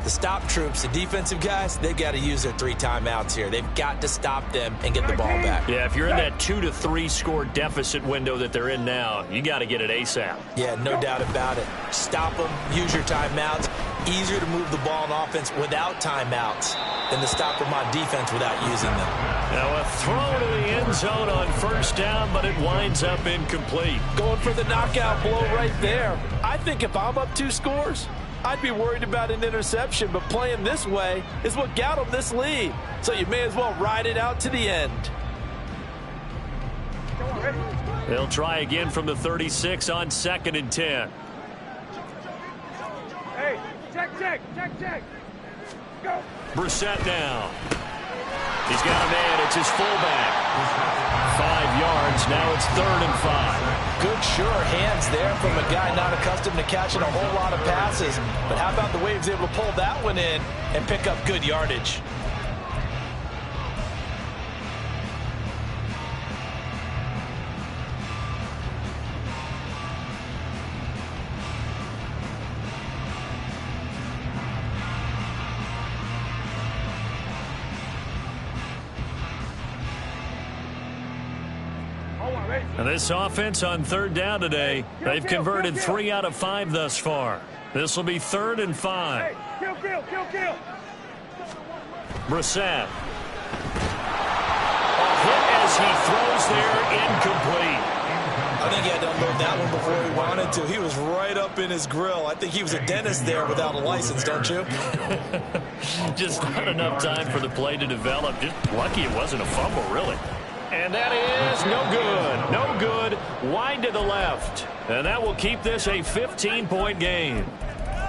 The stop troops, the defensive guys, they've got to use their 3 timeouts here. They've got to stop them and get the ball back. Yeah, if you're in that 2 to 3 score deficit window that they're in now, you got to get it ASAP. Yeah, no doubt about it. Stop them, use your timeouts. Easier to move the ball on offense without timeouts than to stop them on defense without using them. Now a throw to the end zone on first down, but it winds up incomplete. Going for the knockout blow right there. I think if I'm up 2 scores, I'd be worried about an interception, but playing this way is what got them this lead. So you may as well ride it out to the end. They'll try again from the 36 on 2nd and 10. Hey, check. Go. Brissett now. He's got a man. It's his fullback. 5 yards. Now it's 3rd and 5. Good, sure hands there from a guy not accustomed to catching a whole lot of passes. But how about the way he was able to pull that one in and pick up good yardage? And this offense on 3rd down today, they've converted 3 out of 5 thus far. This will be 3rd and 5. Hey, kill. Brissett. A hit as he throws there, incomplete. I think he had to unload that one before he wanted to. He was right up in his grill. I think he was a dentist there without a license, don't you? Just not enough time for the play to develop. Just lucky it wasn't a fumble, really. And that is no good. No good. Wide to the left. And that will keep this a 15-point game.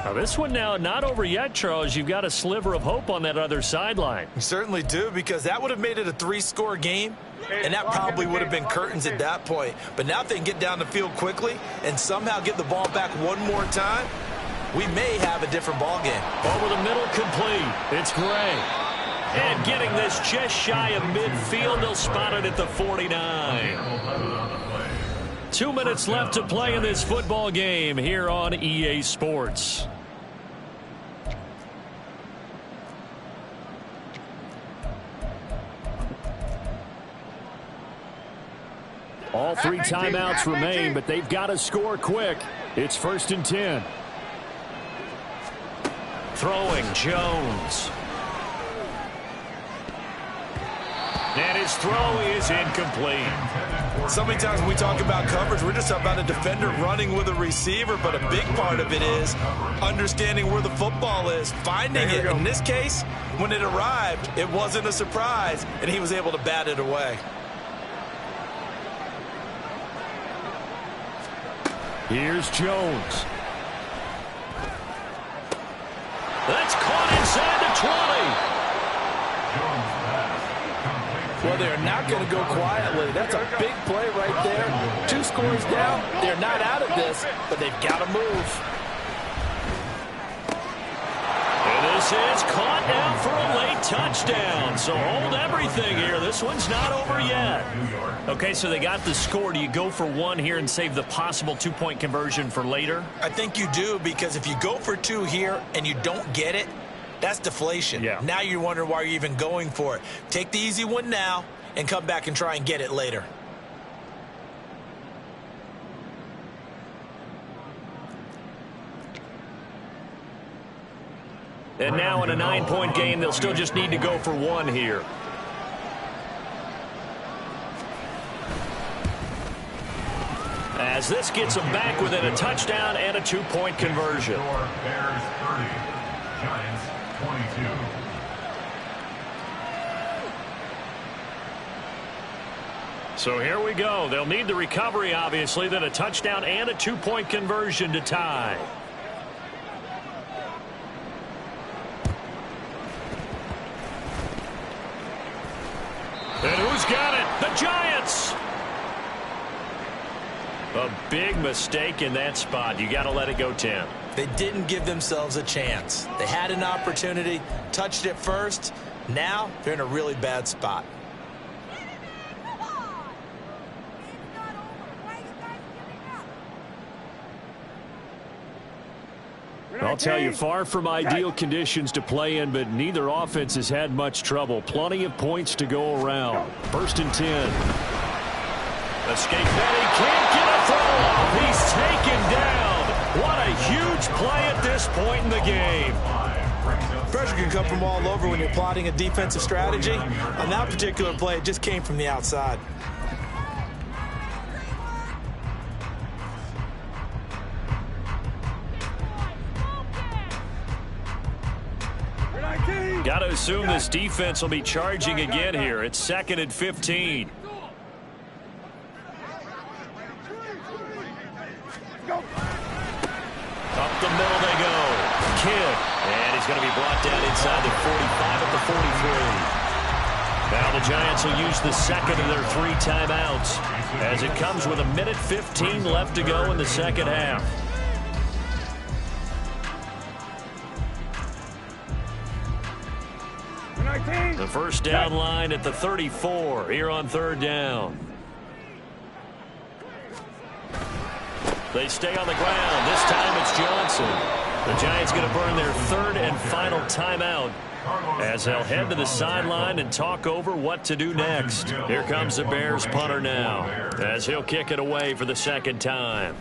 Now this one now not over yet, Charles. You've got a sliver of hope on that other sideline. You certainly do, because that would have made it a 3-score game, and that probably would have been curtains at that point. But now if they can get down the field quickly and somehow get the ball back one more time, we may have a different ball game. Over the middle, complete. It's Gray. And getting this just shy of midfield, they'll spot it at the 49. 2 minutes left to play in this football game here on EA Sports. All 3 timeouts remain, but they've got to score quick. It's 1st and 10. Throwing Jones. And his throw is incomplete. So many times when we talk about coverage, we're just talking about a defender running with a receiver, but a big part of it is understanding where the football is, finding it. In this case, when it arrived, it wasn't a surprise, and he was able to bat it away. Here's Jones. That's caught inside the 20. Well, they're not going to go quietly. That's a big play right there. 2 scores down. They're not out of this, but they've got to move. And this is caught now for a late touchdown. So hold everything here. This one's not over yet. Okay, so they got the score. Do you go for 1 here and save the possible 2-point conversion for later? I think you do, because if you go for 2 here and you don't get it, that's deflation. Yeah. Now you wonder why you're even going for it. Take the easy one now and come back and try and get it later. And now in a 9-point game, they'll still just need to go for 1 here. As this gets them back within a touchdown and a 2-point conversion. Bears 30, Giants 22. So here we go. They'll need the recovery, obviously, then a touchdown and a 2-point conversion to tie. And who's got it? The Giants! A big mistake in that spot. You got to let it go 10. They didn't give themselves a chance. They had an opportunity, touched it first. Now they're in a really bad spot. I'll tell you, far from ideal conditions to play in, but neither offense has had much trouble. Plenty of points to go around. 1st and 10. Escape Benny can't get a throw off. He's taken down. What a huge play at this point in the game. Pressure can come from all over when you're plotting a defensive strategy. On that particular play, it just came from the outside. Got to assume this defense will be charging again here. It's 2nd and 15. Up the middle they go. Kidd. And he's going to be brought down inside the 45 at the 43. Now the Giants will use the 2nd of their 3 timeouts as it comes with 1:15 left to go in the 2nd half. The 1st down line at the 34 here on 3rd down. They stay on the ground. This time it's Johnson. The Giants going to burn their 3rd and final timeout as they'll head to the sideline and talk over what to do next. Here comes the Bears punter now as he'll kick it away for the 2nd time.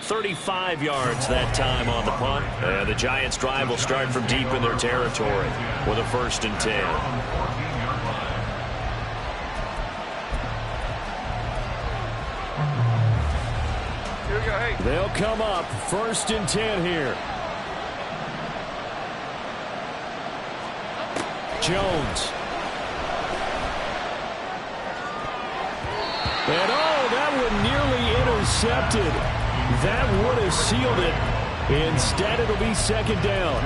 35 yards that time on the punt. And the Giants' drive will start from deep in their territory with a 1st and 10. They'll come up 1st and 10 here. Jones. And that one nearly intercepted. That would have sealed it. Instead, it'll be 2nd down.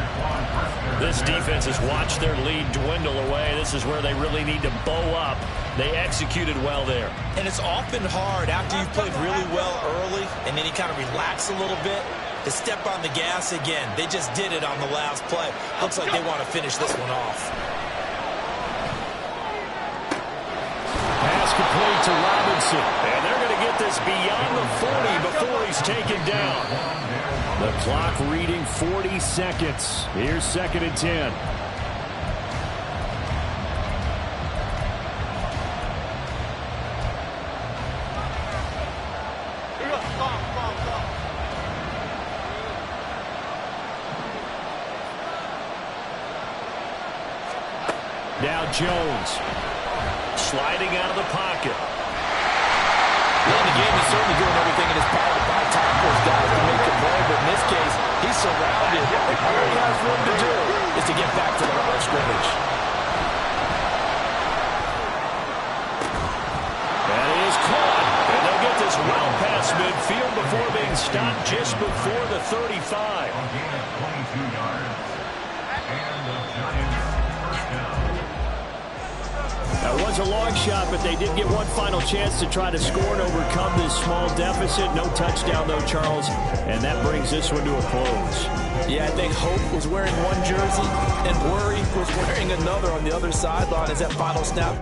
This defense has watched their lead dwindle away. This is where they really need to bow up. They executed well there. And it's often hard after you've played really well early and then you kind of relax a little bit to step on the gas again. They just did it on the last play. Looks like they want to finish this one off. Pass complete to Robinson. And they're going to get this beyond the 40 before he's taken down. The clock reading 40 seconds. Here's 2nd and 10. Now Jones. Sliding out of the pocket. Well, in the game, he's certainly doing everything in his power to buy time for his guys to make a play, but in this case, he's surrounded. All he has room to do is to get back to the line of scrimmage. That is caught. And they'll get this well past midfield before being stopped just before the 35. Gain of 22 yards. And the Giants first down. That was a long shot, but they did get one final chance to try to score and overcome this small deficit. No touchdown, though, Charles, and that brings this one to a close. Yeah, I think Hope was wearing one jersey and Worry was wearing another on the other sideline as that final snap